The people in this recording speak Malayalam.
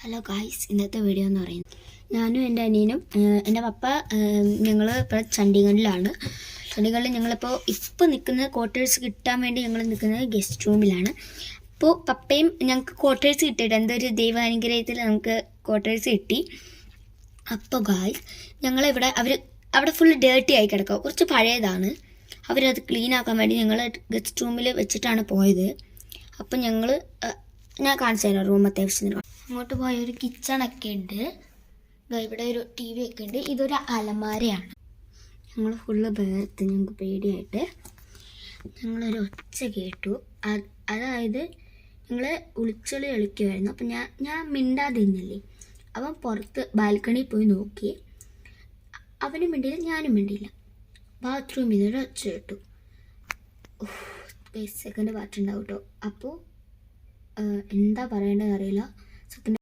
ഹലോ ഗായ്സ്, ഇന്നത്തെ വീഡിയോ എന്ന് പറയുന്നത് ഞാനും എൻ്റെ അനിയനും എൻ്റെ പപ്പ ഞങ്ങൾ ഇപ്പോൾ ചണ്ഡീഗഡിലാണ്. ചണ്ഡീഗഡിൽ ഞങ്ങളിപ്പോൾ നിൽക്കുന്നത് ക്വാർട്ടേഴ്സ് കിട്ടാൻ വേണ്ടി ഞങ്ങൾ നിൽക്കുന്നത് ഗസ്റ്റ് റൂമിലാണ്. അപ്പോൾ പപ്പയും ഞങ്ങൾക്ക് ക്വാർട്ടേഴ്സ് കിട്ടിയിട്ട് എന്തൊരു ദൈവാനുഗ്രഹത്തിൽ നമുക്ക് ക്വാർട്ടേഴ്സ് കിട്ടി. അപ്പോൾ ഗായ്സ് ഞങ്ങളിവിടെ അവിടെ ഫുൾ ഡേർട്ടി ആയി കിടക്കുക, കുറച്ച് പഴയതാണ്. അവരത് ക്ലീൻ ആക്കാൻ വേണ്ടി ഞങ്ങൾ ഗസ്റ്റ് റൂമിൽ വെച്ചിട്ടാണ് പോയത്. അപ്പം ഞാൻ കാണിച്ചു തരാം റൂം അത്യാവശ്യത്തിന്. അങ്ങോട്ട് പോയ ഒരു കിച്ചണൊക്കെ ഉണ്ട്, ഇവിടെ ഒരു ടി വി ഒക്കെ ഉണ്ട്. ഇതൊരു അലമാരയാണ്. ഞങ്ങൾ ഫുള്ള് വേർത്ത് ഞങ്ങൾക്ക് പേടിയായിട്ട് ഞങ്ങളൊരു ഒച്ച കേട്ടു. അതായത് ഞങ്ങൾ ഒളിച്ചൊളി കളിക്കുമായിരുന്നു. അപ്പം ഞാൻ മിണ്ടാതിരുന്നില്ലേ, അവൻ പുറത്ത് ബാൽക്കണിയിൽ പോയി നോക്കി. അവനും മിണ്ടിയില്ല, ഞാനും മിണ്ടിയില്ല. ബാത്റൂമിൽ നിന്നൊരു ഒച്ച കേട്ടു. സെക്കൻഡ് പാർട്ടുണ്ടാവും കേട്ടോ. അപ്പോൾ എന്താ പറയേണ്ടതെന്ന് അറിയില്ല.